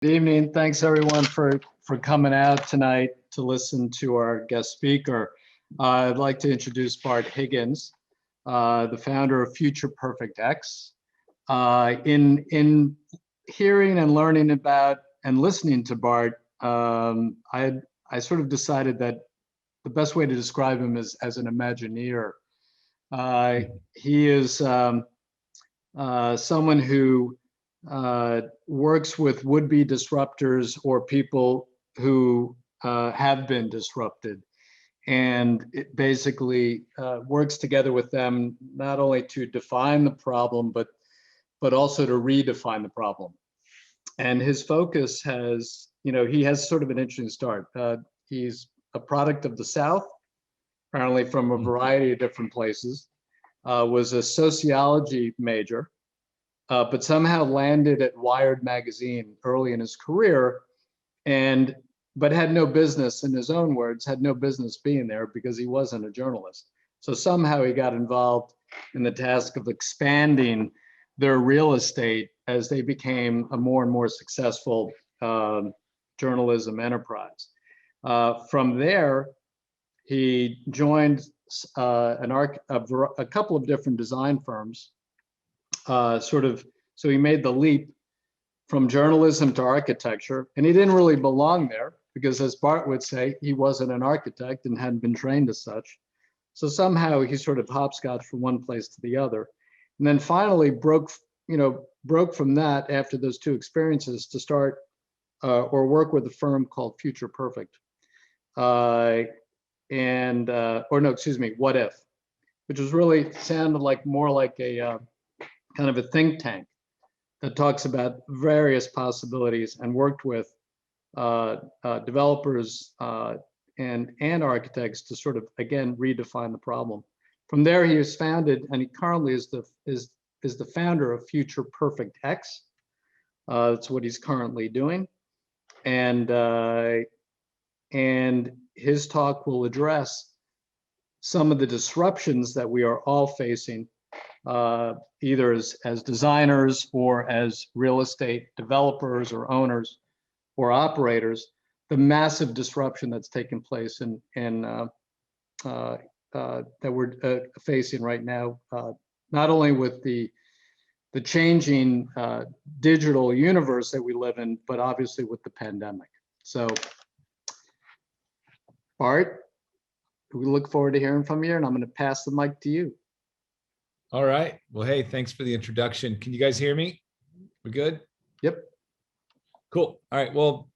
Good evening. Thanks everyone for coming out tonight to listen to our guest speaker. I'd like to introduce Bart Higgins, the founder of Future Perfect X. In hearing and learning about and listening to Bart, I sort of decided that the best way to describe him is as an Imagineer. He is someone who works with would-be disruptors or people who have been disrupted, and it basically works together with them not only to define the problem but also to redefine the problem. And his focus has, he has sort of an interesting start. He's a product of the South, apparently from a variety of different places. Was a sociology major. But somehow landed at Wired magazine early in his career, but had no business, in his own words, had no business being there because he wasn't a journalist. So somehow he got involved in the task of expanding their real estate as they became a more and more successful journalism enterprise. From there, he joined a couple of different design firms. So he made the leap from journalism to architecture, and he didn't really belong there because, as Bart would say, he wasn't an architect and hadn't been trained as such. So somehow he sort of hopscotched from one place to the other, and then finally broke from that after those two experiences to start or work with a firm called Future Perfect, What If, which was really sounded like more like a kind of a think tank that talks about various possibilities and worked with developers and architects to sort of, again, redefine the problem. From there, he was founded, and he currently is the founder of Future Perfect X. That's what he's currently doing, and his talk will address some of the disruptions that we are all facing, either as designers or as real estate developers or owners or operators, the massive disruption that's taken place that we're facing right now, not only with the changing digital universe that we live in, but obviously with the pandemic. So, Bart, we look forward to hearing from you, and I'm going to pass the mic to you. All right. Well, hey, thanks for the introduction. Can you guys hear me? We good? Yep. Cool. All right. Well,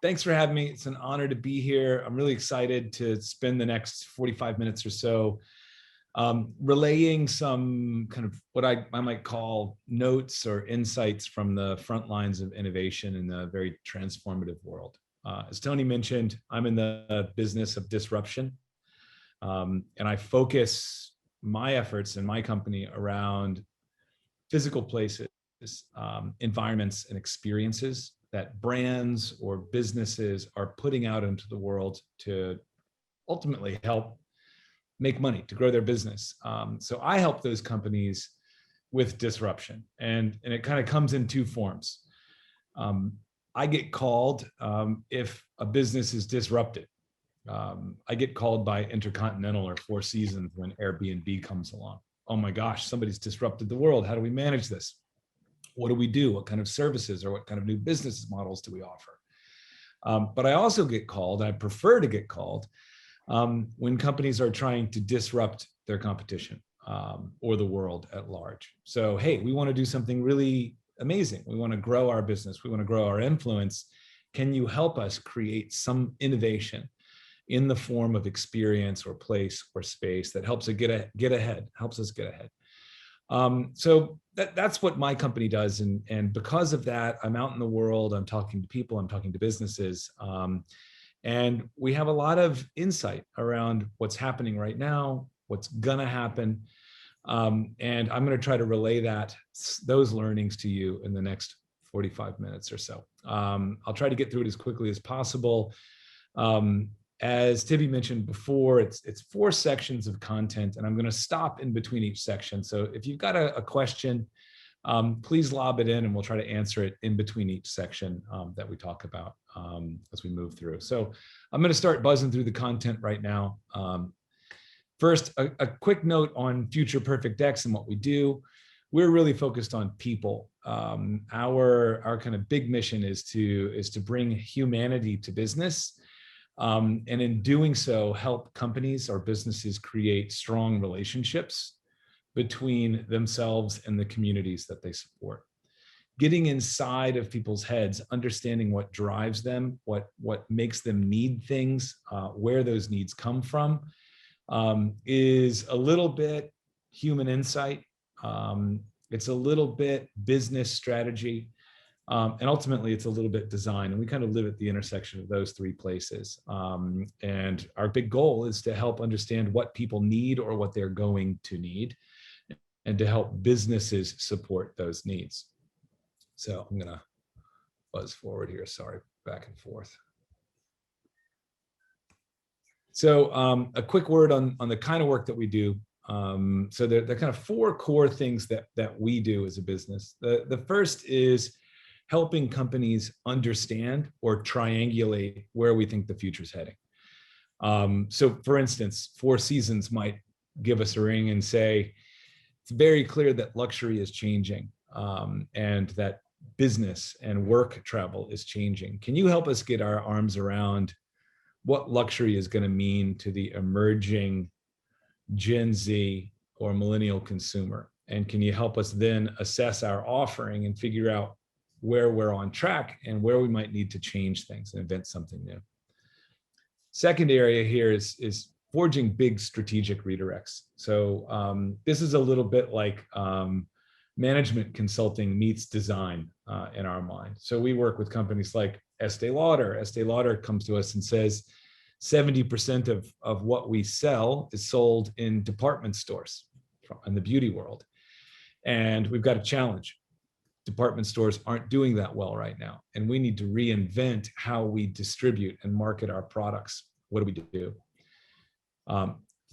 thanks for having me. It's an honor to be here. I'm really excited to spend the next 45 minutes or so relaying some kind of what I might call notes or insights from the front lines of innovation in the very transformative world. As Tony mentioned, I'm in the business of disruption, and I focus my efforts and my company around physical places, environments, and experiences that brands or businesses are putting out into the world to ultimately help make money, to grow their business. So I help those companies with disruption, and it kind of comes in two forms. I get called if a business is disrupted. I get called by Intercontinental or Four Seasons when Airbnb comes along. Oh my gosh, somebody's disrupted the world. How do we manage this? What do we do? What kind of services or what kind of new business models do we offer? But I also get called, and I prefer to get called, when companies are trying to disrupt their competition or the world at large. So, hey, we want to do something really amazing. We want to grow our business. We want to grow our influence. Can you help us create some innovation in the form of experience or place or space that helps us get ahead? So that's what my company does. And because of that, I'm out in the world, I'm talking to people, I'm talking to businesses. And we have a lot of insight around what's happening right now, what's gonna happen. And I'm gonna try to relay those learnings to you in the next 45 minutes or so. I'll try to get through it as quickly as possible. As Tibby mentioned before, it's 4 sections of content, and I'm going to stop in between each section. So if you've got a question please lob it in and we'll try to answer it in between each section that we talk about as we move through. So I'm going to start buzzing through the content right now. First, a quick note on Future Perfect X and what we do. We're really focused on people. Our kind of big mission is to bring humanity to business, and in doing so, help companies or businesses create strong relationships between themselves and the communities that they support. Getting inside of people's heads, understanding what drives them, what makes them need things, where those needs come from, is a little bit human insight. It's a little bit business strategy, and ultimately it's a little bit design. And we kind of live at the intersection of those three places. And our big goal is to help understand what people need or what they're going to need, and to help businesses support those needs. So I'm gonna buzz forward here, sorry, back and forth. So a quick word on the kind of work that we do. So there are kind of four core things that we do as a business. The first is helping companies understand or triangulate where we think the future's heading. So for instance, Four Seasons might give us a ring and say, it's very clear that luxury is changing, and that business and work travel is changing. Can you help us get our arms around what luxury is going to mean to the emerging Gen Z or millennial consumer? And can you help us then assess our offering and figure out where we're on track and where we might need to change things and invent something new? Second area here is forging big strategic redirects. So this is a little bit like management consulting meets design in our mind. So we work with companies like Estee Lauder. Estee Lauder comes to us and says 70% of what we sell is sold in department stores in the beauty world. And we've got a challenge. Department stores aren't doing that well right now. And we need to reinvent how we distribute and market our products. What do we do?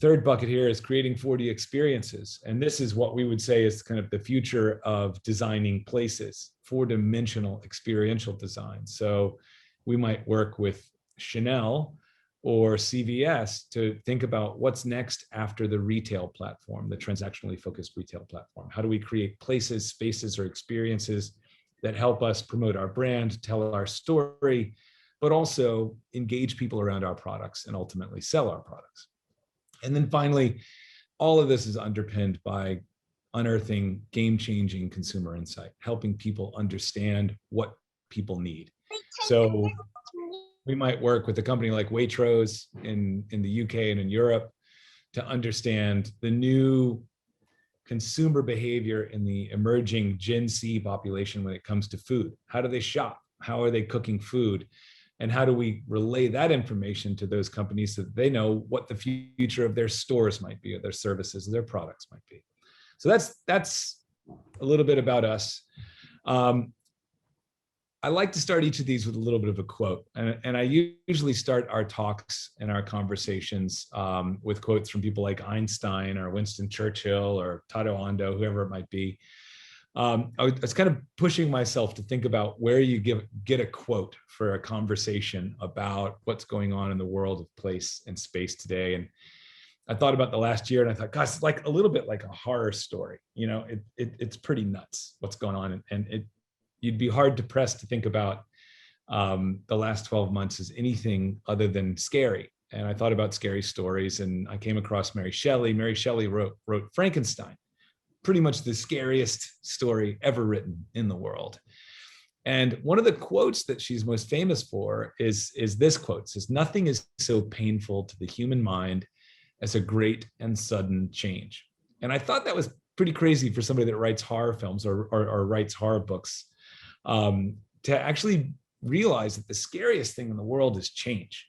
Third bucket here is creating 4D experiences. And this is what we would say is kind of the future of designing places, four-dimensional experiential design. So we might work with Chanel or CVS to think about what's next after the retail platform, the transactionally focused retail platform. How do we create places, spaces, or experiences that help us promote our brand, tell our story, but also engage people around our products and ultimately sell our products? And then finally, all of this is underpinned by unearthing game-changing consumer insight, helping people understand what people need. So we might work with a company like Waitrose in the UK and in Europe to understand the new consumer behavior in the emerging Gen Z population when it comes to food. How do they shop? How are they cooking food? And how do we relay that information to those companies so that they know what the future of their stores might be, or their services, or their products might be? So that's a little bit about us. I like to start each of these with a little bit of a quote. And I usually start our talks and our conversations with quotes from people like Einstein or Winston Churchill or Tado Ando, whoever it might be. I was kind of pushing myself to think about where you get a quote for a conversation about what's going on in the world of place and space today. And I thought about the last year and I thought, gosh, it's like a little bit like a horror story. You know, it's pretty nuts what's going on. And you'd be hard pressed to think about the last 12 months as anything other than scary. And I thought about scary stories and I came across Mary Shelley. Mary Shelley wrote Frankenstein, pretty much the scariest story ever written in the world. And one of the quotes that she's most famous for is this quote. It says, "Nothing is so painful to the human mind as a great and sudden change." And I thought that was pretty crazy for somebody that writes horror films or writes horror books, to actually realize that the scariest thing in the world is change.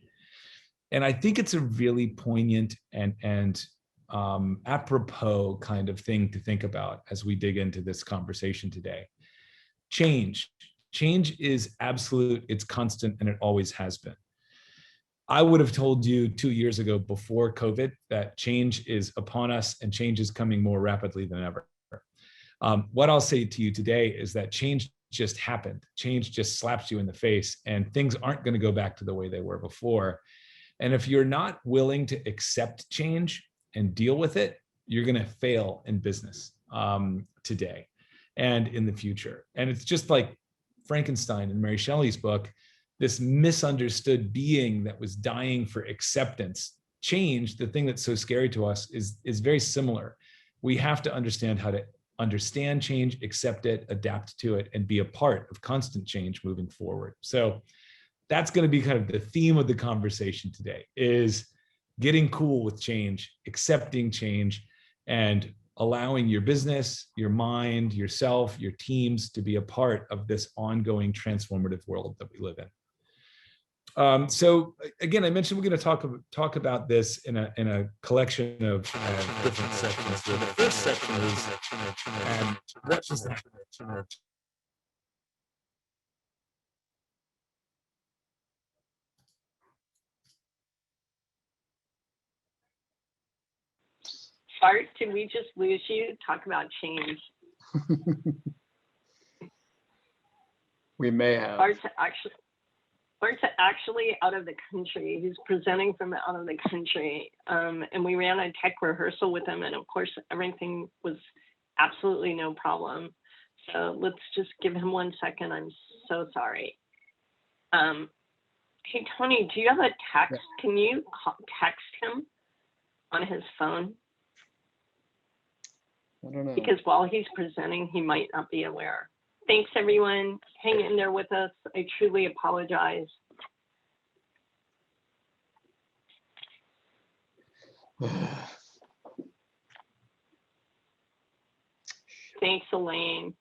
And I think it's a really poignant and apropos kind of thing to think about as we dig into this conversation today. Change is absolute, it's constant, and it always has been. I would have told you 2 years ago before COVID that change is upon us and change is coming more rapidly than ever. What I'll say to you today is that change just happened. Change just slaps you in the face, and things aren't going to go back to the way they were before. And if you're not willing to accept change and deal with it, you're going to fail in business today and in the future. And it's just like Frankenstein in Mary Shelley's book, this misunderstood being that was dying for acceptance. Change, the thing that's so scary to us, is very similar. We have to understand how to understand change, accept it, adapt to it, and be a part of constant change moving forward. So that's going to be kind of the theme of the conversation today, is getting cool with change, accepting change, and allowing your business, your mind, yourself, your teams to be a part of this ongoing transformative world that we live in. So again, I mentioned we're going to talk about this in a collection of different sections. So the first section is what does that? Bart, did we just lose you? Talk about change. We may have. Bart's actually out of the country. He's presenting from out of the country. And we ran a tech rehearsal with him. And of course, everything was absolutely no problem. So let's just give him 1 second. I'm so sorry. Hey, Tony, do you have a text? Yeah. Can you text him on his phone? I don't know. Because while he's presenting, he might not be aware. Thanks, everyone. Hang in there with us. I truly apologize. Thanks, Elaine.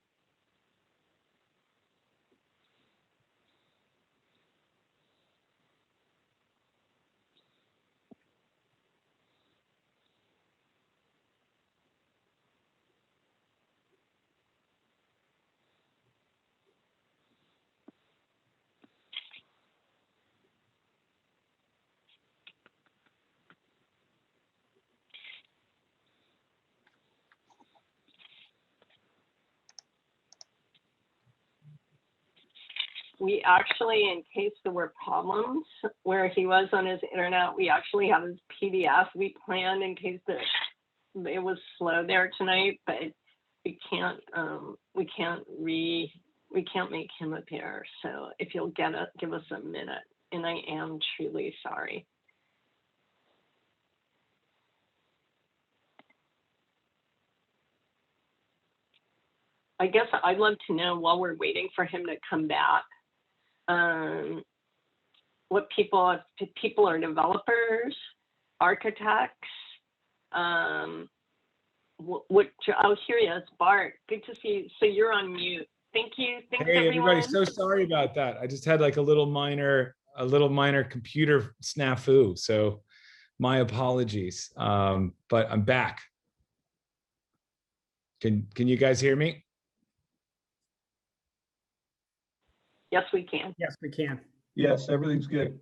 We actually, in case there were problems where he was on his internet, we actually have his PDF. We planned in case that it was slow there tonight, but we can't make him appear. So if you'll give us a minute, and I am truly sorry. I guess I'd love to know, while we're waiting for him to come back, what people are developers, architects, what oh, here he is, Bart. Good to see you. So you're on mute. Thank you. Thanks, hey, everyone. Everybody, so sorry about that. I just had like a little minor computer snafu. So my apologies. But I'm back. Can you guys hear me? Yes, we can. Yes, we can. Yes, everything's good.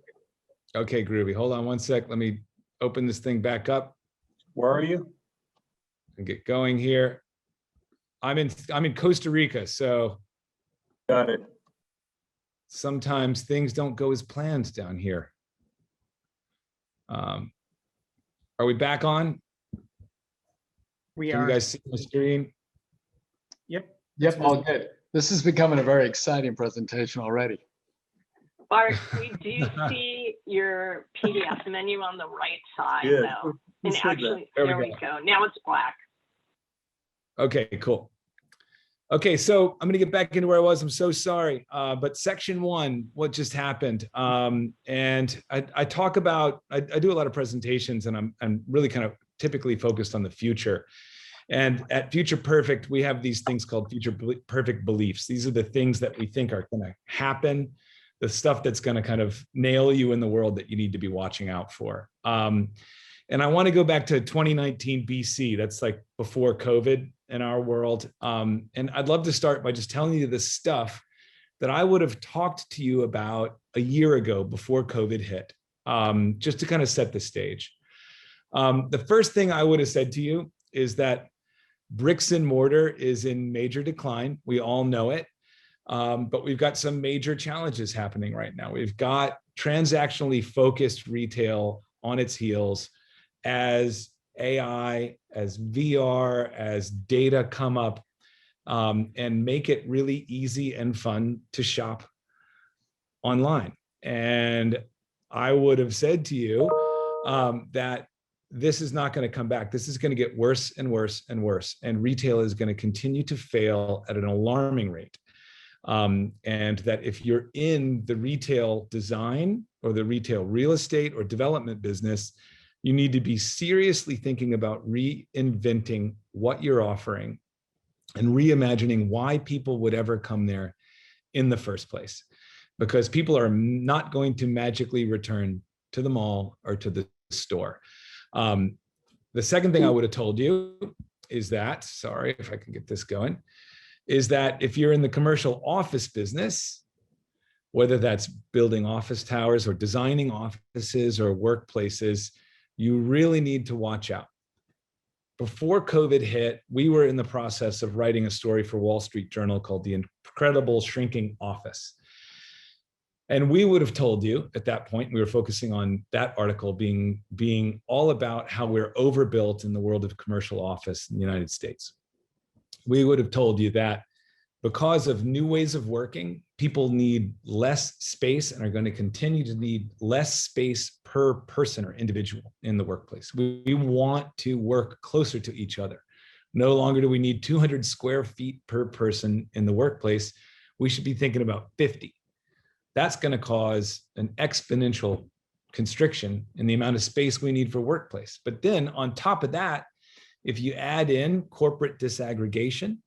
Okay, groovy. Hold on 1 sec. Let me open this thing back up. Where are you? And get going here. I'm in Costa Rica, so Got it. sometimes things don't go as planned down here. Are we back on? We Can are. you guys see the screen? Yep, all good. This is becoming a very exciting presentation already. Bart, we do see your PDF menu on the right side, Yeah, though. And actually, There there we we go. Now it's black. Okay, cool. Okay, so I'm going to get back into where I was. I'm so sorry. But section 1, what just happened? And I talk about, I do a lot of presentations, and I'm really kind of typically focused on the future. And at Future Perfect, we have these things called Future Perfect beliefs. These are the things that we think are going to happen, the stuff that's going to kind of nail you in the world that you need to be watching out for. And I want to go back to 2019 BC. That's like before COVID in our world. And I'd love to start by just telling you the stuff that I would have talked to you about a year ago before COVID hit, just to kind of set the stage. The first thing I would have said to you is that Bricks and mortar is in major decline. We all know it. But we've got some major challenges happening right now. We've got transactionally focused retail on its heels as AI, as VR, as data come up, and make it really easy and fun to shop online. And I would have said to you that this is not going to come back. This is going to get worse and worse and worse. And retail is going to continue to fail at an alarming rate. And that if you're in the retail design or the retail real estate or development business, you need to be seriously thinking about reinventing what you're offering and reimagining why people would ever come there in the first place. Because people are not going to magically return to the mall or to the store. The second thing I would have told you is that, sorry if I can get this going, is that if you're in the commercial office business, whether that's building office towers or designing offices or workplaces, you really need to watch out. Before COVID hit, we were in the process of writing a story for Wall Street Journal called The Incredible Shrinking Office. And we would have told you at that point, we were focusing on that article being all about how we're overbuilt in the world of commercial office in the United States. We would have told you that because of new ways of working, people need less space and are going to continue to need less space per person or individual in the workplace. We want to work closer to each other. No longer do we need 200 square feet per person in the workplace. We should be thinking about 50. That's going to cause an exponential constriction in the amount of space we need for workplace. But then on top of that, if you add in corporate disaggregation,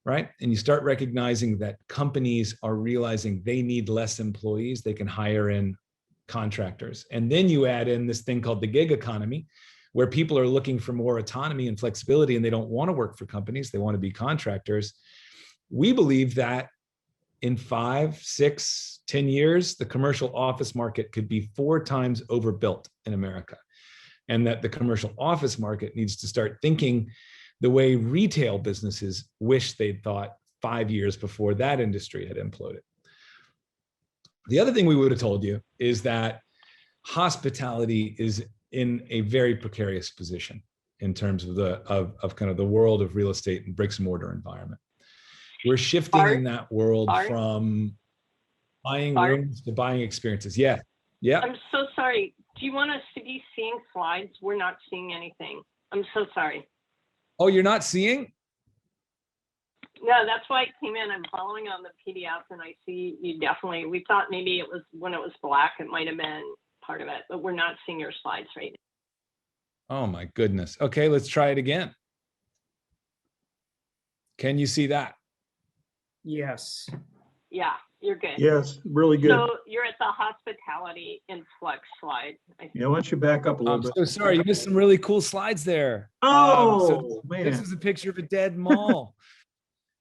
right, and you start recognizing that companies are realizing they need less employees, they can hire in contractors. And then you add in this thing called the gig economy, where people are looking for more autonomy and flexibility, and they don't want to work for companies, they want to be contractors. We believe that in 5, 6, 10 years, the commercial office market could be 4 times overbuilt in America. And that the commercial office market needs to start thinking the way retail businesses wish they'd thought 5 years before that industry had imploded. The other thing we would have told you is that hospitality is in a very precarious position in terms of kind of the world of real estate and bricks and mortar environment. We're shifting Bart, in that world Bart, from buying Bart, rooms to buying experiences. Yeah. Yeah. I'm so sorry. Do you want us to be seeing slides? We're not seeing anything. I'm so sorry. Oh, you're not seeing? No, that's why I came in. I'm following on the PDF and I see you definitely, we thought maybe it was when it was black, it might have been part of it, but we're not seeing your slides right now. Oh my goodness. Okay, let's try it again. Can you see that? Yes. Yeah, you're good. Yes, really good. So you're at the hospitality influx slide. I think. Yeah, why don't you back up a little I'm bit? so sorry. You missed some really cool slides there. Oh, man. This is a picture of a dead mall.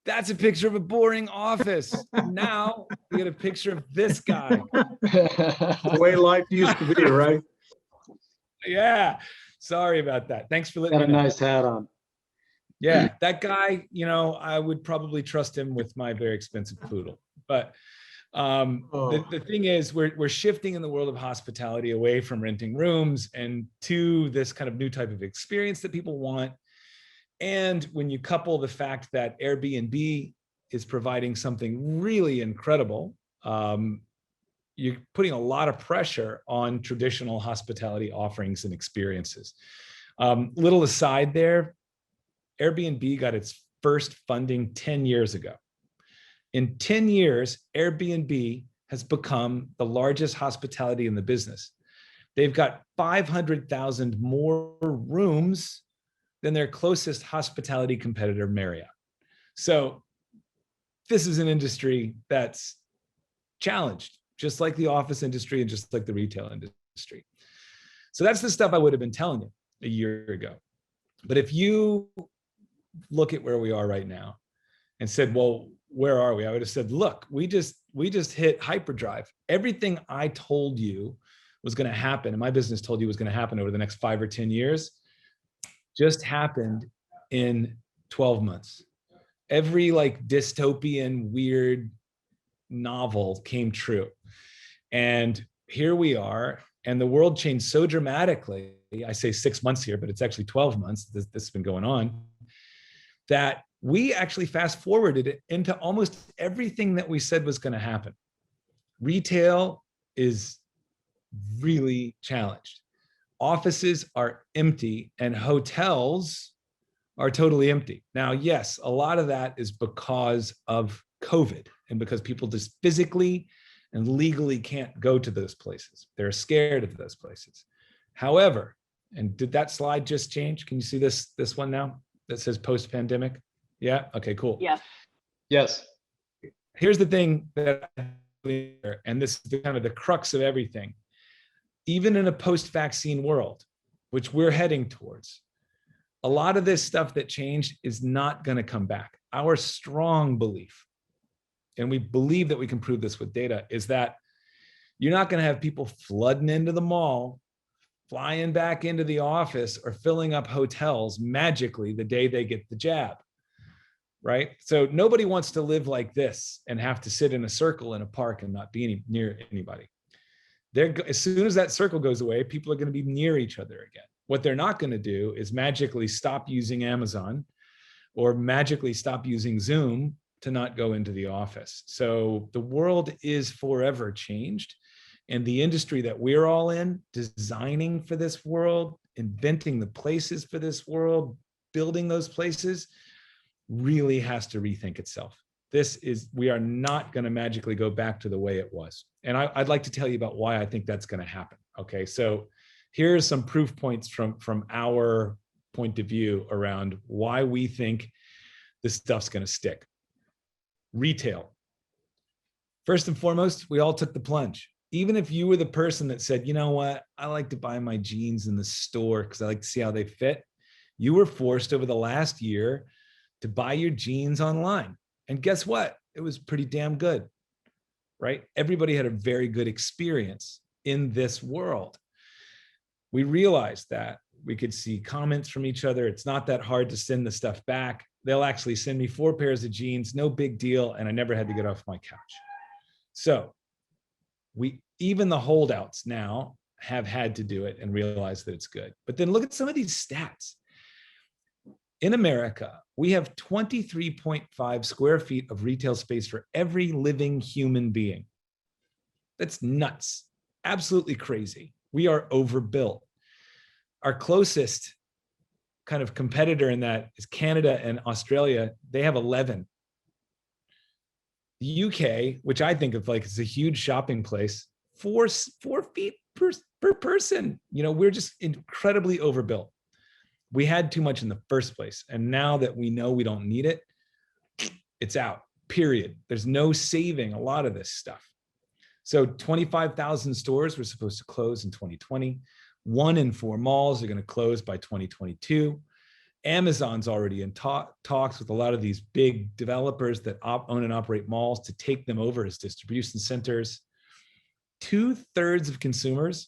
That's a picture of a boring office. Now we get a picture of this guy. The way life used to be, right? Yeah. Sorry about that. Thanks for letting Got me a know. nice hat on. Yeah, that guy, you know, I would probably trust him with my very expensive poodle. But the thing is, we're shifting in the world of hospitality away from renting rooms and to this kind of new type of experience that people want. And when you couple the fact that Airbnb is providing something really incredible, you're putting a lot of pressure on traditional hospitality offerings and experiences. Little aside there, Airbnb got its first funding 10 years ago. In 10 years, Airbnb has become the largest hospitality in the business. They've got 500,000 more rooms than their closest hospitality competitor, Marriott. So this is an industry that's challenged, just like the office industry and just like the retail industry. So that's the stuff I would have been telling you a year ago. But if you look at where we are right now and said, well, where are we? I would have said, look, we just hit hyperdrive. Everything I told you was going to happen, and my business told you was going to happen over the next 5 or 10 years, just happened in 12 months. Every like dystopian, weird novel came true. And here we are, and the world changed so dramatically. I say 6 months here, but it's actually 12 months. This has been going on, that we actually fast forwarded it into almost everything that we said was going to happen. Retail is really challenged. Offices are empty and hotels are totally empty. Now, yes, a lot of that is because of COVID and because people just physically and legally can't go to those places. They're scared of those places. However, and did that slide just change? Can you see this one now that says post-pandemic? Yeah, okay, cool. Yes. Yes. Here's the thing that, and this is kind of the crux of everything. Even in a post-vaccine world, which we're heading towards, a lot of this stuff that changed is not going to come back. Our strong belief, and we believe that we can prove this with data, is that you're not going to have people flooding into the mall, flying back into the office, or filling up hotels magically the day they get the jab, right? So nobody wants to live like this and have to sit in a circle in a park and not be near anybody. As soon as that circle goes away, people are going to be near each other again. What they're not going to do is magically stop using Amazon or magically stop using Zoom to not go into the office. So the world is forever changed. And the industry that we're all in, designing for this world, inventing the places for this world, building those places, really has to rethink itself. We are not going to magically go back to the way it was. And I'd like to tell you about why I think that's going to happen. Okay, so here's some proof points from our point of view around why we think this stuff's going to stick. Retail. First and foremost, we all took the plunge. Even if you were the person that said, you know what, I like to buy my jeans in the store because I like to see how they fit, you were forced over the last year to buy your jeans online. And guess what? It was pretty damn good, right? Everybody had a very good experience in this world. We realized that we could see comments from each other. It's not that hard to send the stuff back. They'll actually send me 4 pairs of jeans, no big deal. And I never had to get off my couch. So even the holdouts now have had to do it and realize that it's good. But then look at some of these stats. In America, we have 23.5 square feet of retail space for every living human being. That's nuts. Absolutely crazy. We are overbuilt. Our closest kind of competitor in that is Canada and Australia. They have 11. The UK, which I think of like as a huge shopping place, 4 feet per person. You know, we're just incredibly overbuilt. We had too much in the first place. And now that we know we don't need it, it's out, period. There's no saving a lot of this stuff. So 25,000 stores were supposed to close in 2020. 1 in 4 malls are going to close by 2022. Amazon's already in talks with a lot of these big developers that own and operate malls to take them over as distribution centers. 2/3 of consumers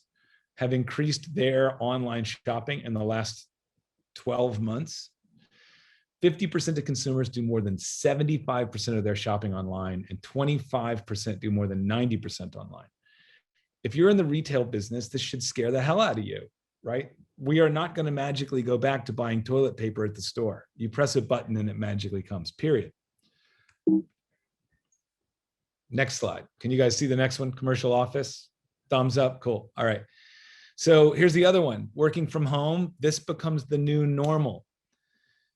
have increased their online shopping in the last 12 months. 50% of consumers do more than 75% of their shopping online, and 25% do more than 90% online. If you're in the retail business, this should scare the hell out of you, right? We are not going to magically go back to buying toilet paper at the store. You press a button and it magically comes, period. Next slide. Can you guys see the next one? Commercial office, thumbs up, cool. All right. So here's the other one, working from home. This becomes the new normal.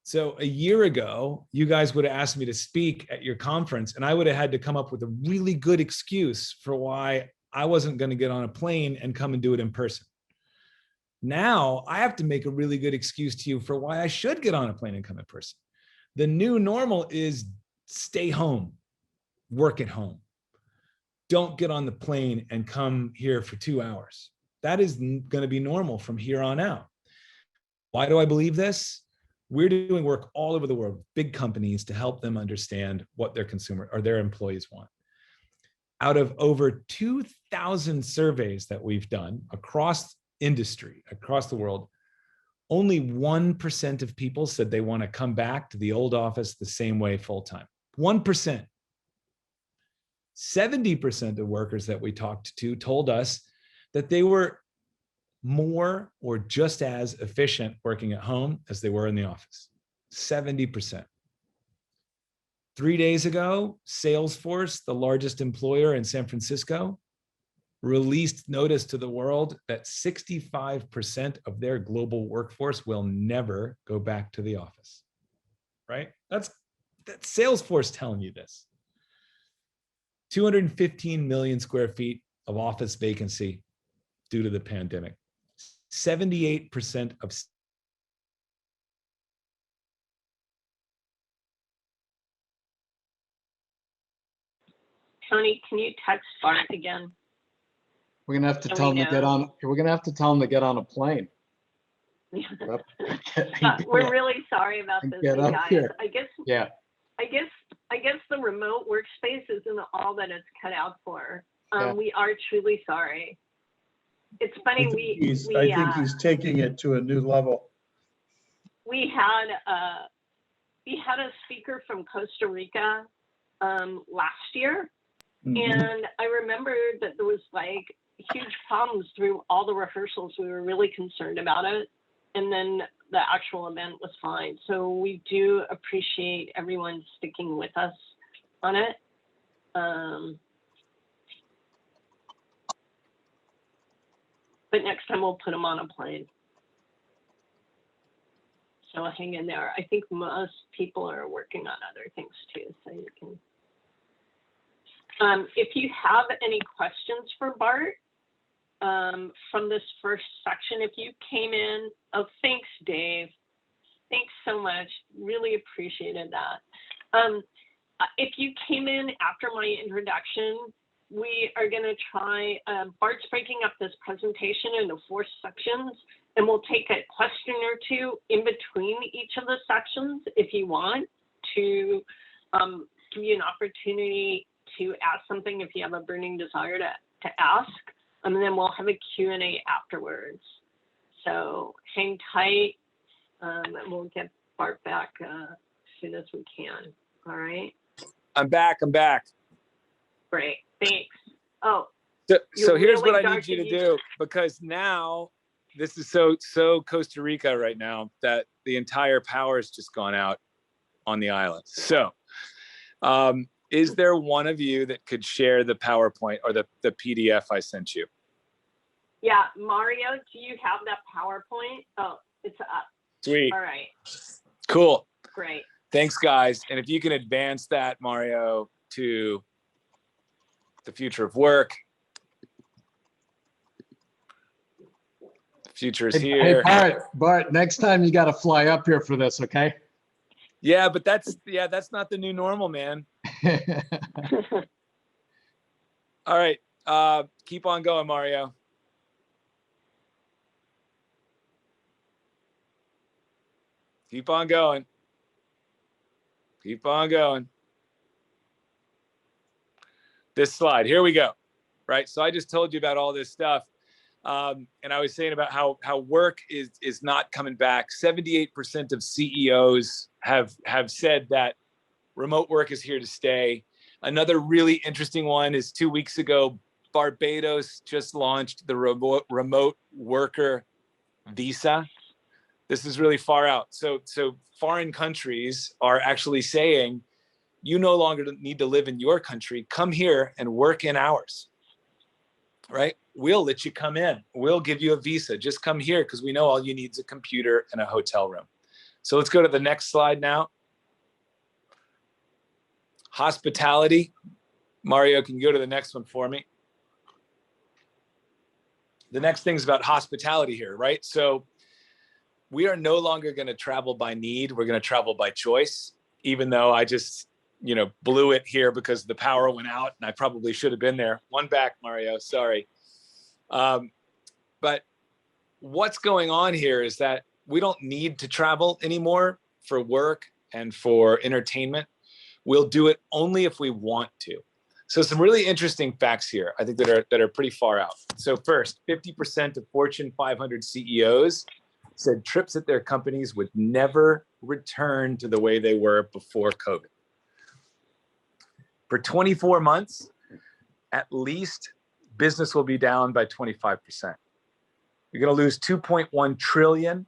So a year ago, you guys would have asked me to speak at your conference, and I would have had to come up with a really good excuse for why I wasn't going to get on a plane and come and do it in person. Now I have to make a really good excuse to you for why I should get on a plane and come in person. The new normal is stay home, work at home. Don't get on the plane and come here for 2 hours. That is going to be normal from here on out. Why do I believe this? We're doing work all over the world with big companies to help them understand what their consumer or their employees want. Out of over 2,000 surveys that we've done across industry, across the world, only 1% of people said they want to come back to the old office the same way full-time. 1%. 70% of workers that we talked to told us that they were more or just as efficient working at home as they were in the office. 70%. 3 days ago, Salesforce, the largest employer in San Francisco, released notice to the world that 65% of their global workforce will never go back to the office, right? That's Salesforce telling you this. 215 million square feet of office vacancy due to the pandemic. 78% of Tony, can you text Bart again? We're gonna have to So tell we them to get know. on, we're gonna have to tell them to get on a plane. We're really sorry about And this, get you up guys. here. I guess Yeah, the remote workspace isn't all that it's cut out for. Yeah. We are truly sorry. It's I funny, think he's taking it to a new level. we had a speaker from Costa Rica last year, Mhm. and I remember that there was like huge problems through all the rehearsals. We were really concerned about it, and then the actual event was fine. So we do appreciate everyone sticking with us on it. But next time we'll put them on a plane. So hang in there. I think most people are working on other things too, so you can. If you have any questions for Bart from this first section, if you came in, oh, thanks, Dave. Thanks so much. Really appreciated that. If you came in after my introduction, we are going to try, Bart's breaking up this presentation into 4 sections, and we'll take a question or two in between each of the sections if you want to give you an opportunity to ask something if you have a burning desire to ask, and then we'll have a Q&A afterwards. So hang tight, and we'll get Bart back as soon as we can. All right. I'm back. Great. Thanks. Oh. So here's really what I need you to do, because now this is so Costa Rica right now that the entire power has just gone out on the island. So is there one of you that could share the PowerPoint or the PDF I sent you? Yeah, Mario, do you have that PowerPoint? Oh, it's up. Sweet. All right. Cool. Great. Thanks, guys. And if you can advance that, Mario, to the future of work. The future is hey, here. Bart, next time you gotta fly up here for this, okay? Yeah, but that's not the new normal, man. All right. Keep on going, Mario. Keep on going. Keep on going. This slide, here we go. Right. So I just told you about all this stuff. And I was saying about how work is not coming back. 78% of CEOs have said that remote work is here to stay. Another really interesting one is 2 weeks ago, Barbados just launched the remote worker visa. This is really far out. So foreign countries are actually saying, you no longer need to live in your country. Come here and work in ours, right? We'll let you come in. We'll give you a visa. Just come here because we know all you need is a computer and a hotel room. So let's go to the next slide now. Hospitality. Mario, can you go to the next one for me? The next thing's about hospitality here, right? So we are no longer going to travel by need. We're going to travel by choice, even though I just, blew it here because the power went out and I probably should have been there. One back, Mario, sorry. But what's going on here is that we don't need to travel anymore for work and for entertainment. We'll do it only if we want to. So some really interesting facts here, I think that are pretty far out. So first, 50% of Fortune 500 CEOs said trips at their companies would never return to the way they were before COVID. For 24 months, at least, business will be down by 25%. You're going to lose 2.1 trillion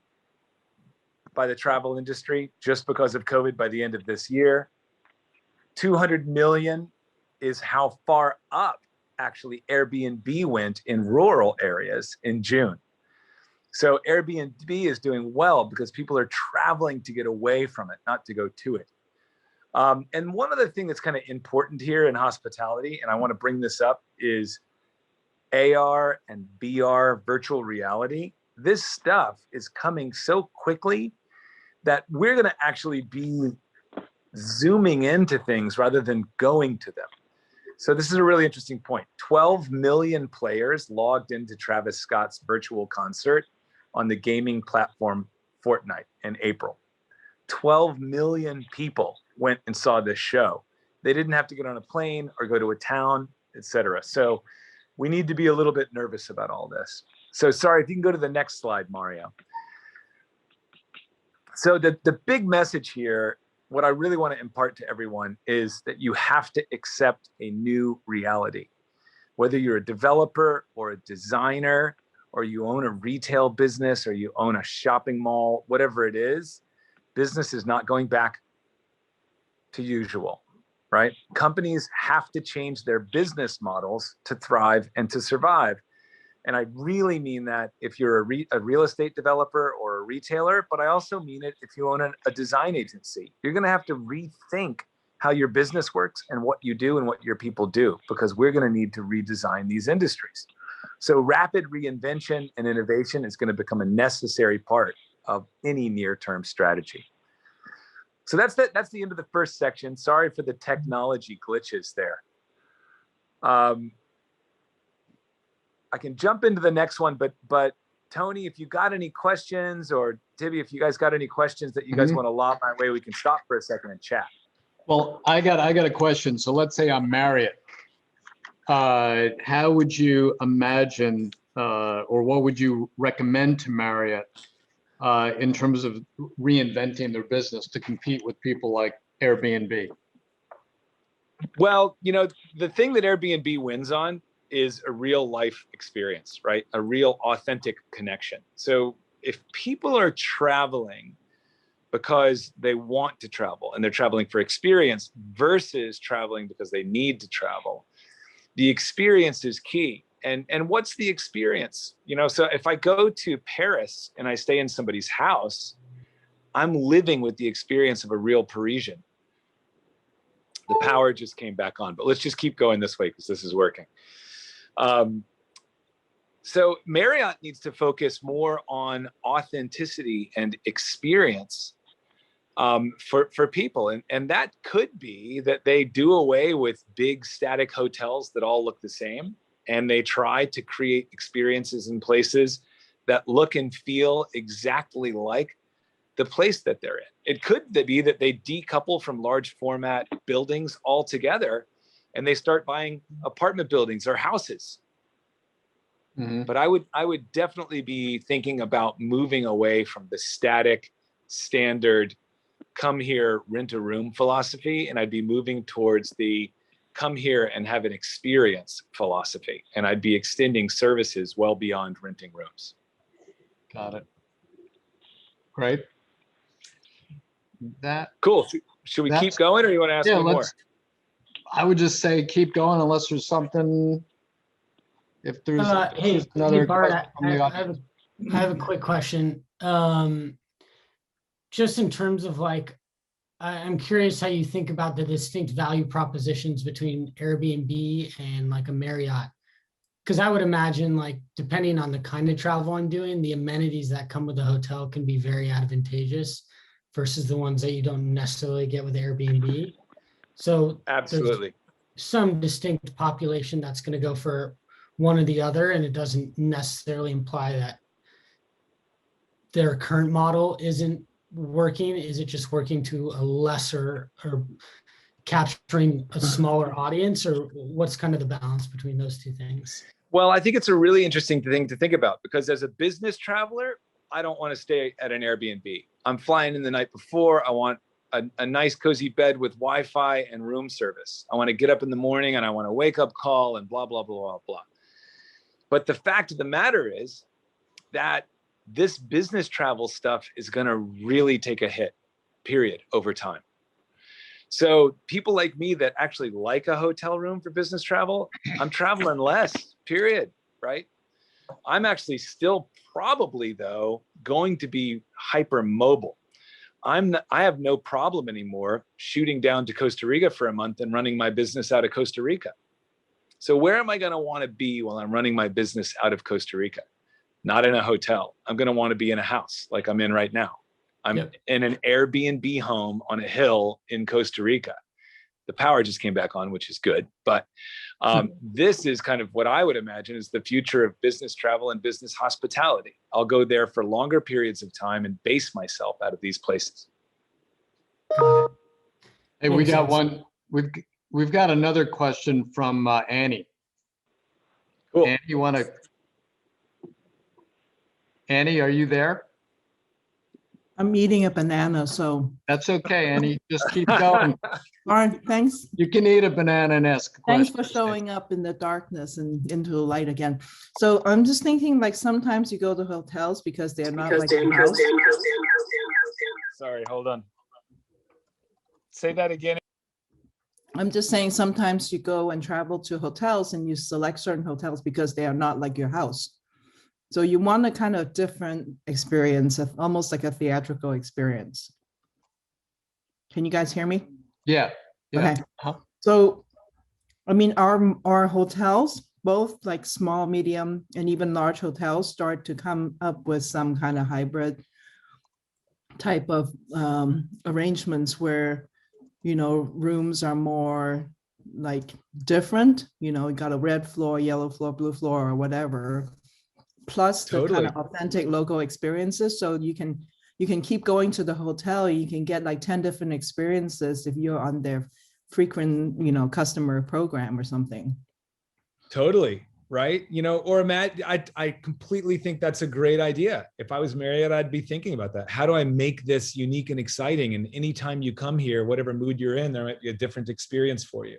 by the travel industry just because of COVID by the end of this year. 200 million is how far up actually Airbnb went in rural areas in June. So Airbnb is doing well because people are traveling to get away from it, not to go to it. And one other thing that's kind of important here in hospitality, and I want to bring this up, is AR and VR, virtual reality. This stuff is coming so quickly that we're going to actually be zooming into things rather than going to them. So this is a really interesting point. 12 million players logged into Travis Scott's virtual concert on the gaming platform Fortnite in April. 12 million people went and saw this show. They didn't have to get on a plane or go to a town, etc. So we need to be a little bit nervous about all this. So sorry, if you can go to the next slide, Mario. So the big message here, what I really want to impart to everyone is that you have to accept a new reality. Whether you're a developer or a designer, or you own a retail business, or you own a shopping mall, whatever it is, business is not going back to usual, right? Companies have to change their business models to thrive and to survive. And I really mean that if you're a real estate developer or a retailer, but I also mean it if you own a design agency. You're going to have to rethink how your business works and what you do and what your people do, because we're going to need to redesign these industries. So rapid reinvention and innovation is going to become a necessary part of any near-term strategy. So that's the end of the first section. Sorry for the technology glitches there. I can jump into the next one, but Tony, if you got any questions, or Tibby, if you guys got any questions that you guys want to lob my way, we can stop for a second and chat. Well, I got a question. So let's say I'm Marriott. How would you imagine, or what would you recommend to Marriott in terms of reinventing their business to compete with people like Airbnb? Well, the thing that Airbnb wins on is a real life experience, right? A real authentic connection. So if people are traveling because they want to travel and they're traveling for experience versus traveling because they need to travel, the experience is key. And what's the experience? So if I go to Paris and I stay in somebody's house, I'm living with the experience of a real Parisian. The power just came back on, but let's just keep going this way because this is working. So Marriott needs to focus more on authenticity and experience for people. And that could be that they do away with big static hotels that all look the same, and they try to create experiences in places that look and feel exactly like the place that they're in. It could be that they decouple from large format buildings altogether and they start buying apartment buildings or houses. Mm-hmm. But I would definitely be thinking about moving away from the static, standard, come here, rent a room philosophy, and I'd be moving towards the come here and have an experience philosophy. And I'd be extending services well beyond renting rooms. Got it. Great. Cool. Should we keep going, or you want to ask me more? I would just say keep going unless there's something. If there's another Bart, I have a quick question. Just in terms of I'm curious how you think about the distinct value propositions between Airbnb and a Marriott. Because I would imagine, depending on the kind of travel I'm doing, the amenities that come with the hotel can be very advantageous versus the ones that you don't necessarily get with Airbnb. So absolutely, some distinct population that's going to go for one or the other, and it doesn't necessarily imply that their current model isn't working. Is it just working to a lesser or capturing a smaller audience, or what's kind of the balance between those two things? Well, I think it's a really interesting thing to think about, because as a business traveler, I don't want to stay at an Airbnb. I'm flying in the night before. I want a nice cozy bed with Wi-Fi and room service. I want to get up in the morning and I want a wake up call and blah, blah, blah, blah, blah. But the fact of the matter is that this business travel stuff is going to really take a hit, period, over time. So people like me that actually like a hotel room for business travel, I'm traveling less, period, right? I'm actually still probably, though, going to be hyper mobile. I have no problem anymore shooting down to Costa Rica for a month and running my business out of Costa Rica. So where am I going to want to be while I'm running my business out of Costa Rica? Not in a hotel. I'm going to want to be in a house like I'm in right now. I'm in an Airbnb home on a hill in Costa Rica. The power just came back on, which is good. But this is kind of what I would imagine is the future of business travel and business hospitality. I'll go there for longer periods of time and base myself out of these places. Hey, we got one. We've got another question from Annie. Cool. Annie, Annie, are you there? I'm eating a banana, so. That's okay, Annie. Just keep going. All right, thanks. You can eat a banana and ask a Thanks question. for showing up in the darkness and into the light again. So I'm just thinking, like, sometimes you go to hotels because they're not like your house. Sorry, hold on. Say that again. I'm just saying sometimes you go and travel to hotels and you select certain hotels because they are not like your house. So you want a kind of different experience, almost like a theatrical experience. Can you guys hear me? Yeah. Okay. So, I mean, our hotels, both like small, medium, and even large hotels start to come up with some kind of hybrid type of arrangements where, you know, rooms are more like different, you know, you got a red floor, yellow floor, blue floor, or whatever, plus the kind of authentic local experiences. So you can keep going to the hotel, you can get like 10 different experiences if you're on their frequent, you know, customer program or something. Totally. Right. You know, or I completely think that's a great idea. If I was Marriott, I'd be thinking about that. How do I make this unique and exciting? And anytime you come here, whatever mood you're in, there might be a different experience for you.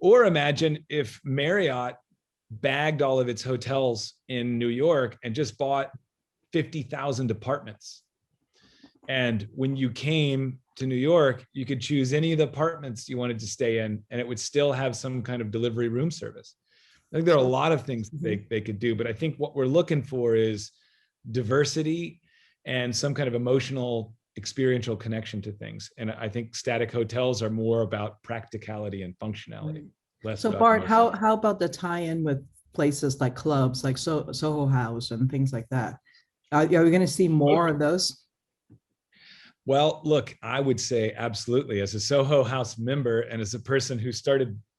Or imagine if Marriott bagged all of its hotels in New York and just bought 50,000 apartments. And when you came to New York, you could choose any of the apartments you wanted to stay in, and it would still have some kind of delivery room service. I think there are a lot of things they could do, but I think what we're looking for is diversity and some kind of emotional, experiential connection to things. And I think static hotels are more about practicality and functionality. So Bart, how about the tie-in with places like clubs, like Soho House and things like that? Are we going to see more of those? Well, look, I would say absolutely. As a Soho House member and as a person who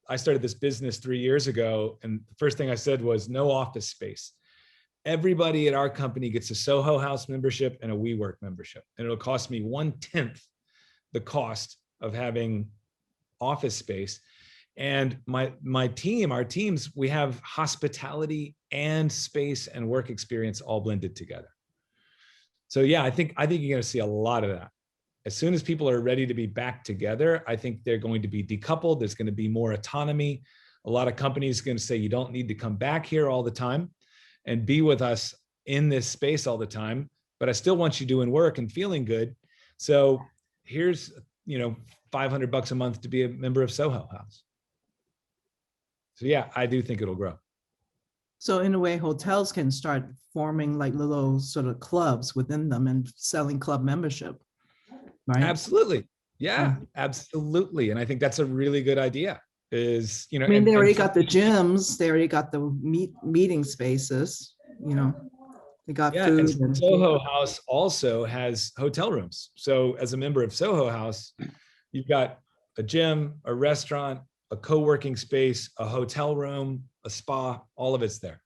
I started this business 3 years ago, and the first thing I said was no office space. Everybody at our company gets a Soho House membership and a WeWork membership, and it'll cost me 1/10 the cost of having office space. And our teams, we have hospitality and space and work experience all blended together. So yeah, I think you're going to see a lot of that. As soon as people are ready to be back together, I think they're going to be decoupled. There's going to be more autonomy. A lot of companies are going to say, you don't need to come back here all the time and be with us in this space all the time, but I still want you doing work and feeling good. So here's, you know, $500 a month to be a member of Soho House. So yeah, I do think it'll grow. So in a way, hotels can start forming like little sort of clubs within them and selling club membership. Right? Absolutely. Yeah, absolutely. And I think that's a really good idea is, you know, I mean, they already got the gyms, they already got the meeting spaces, you know, they got food. And Soho House also has hotel rooms. So as a member of Soho House, you've got a gym, a restaurant, a co-working space, a hotel room, a spa, all of it's there.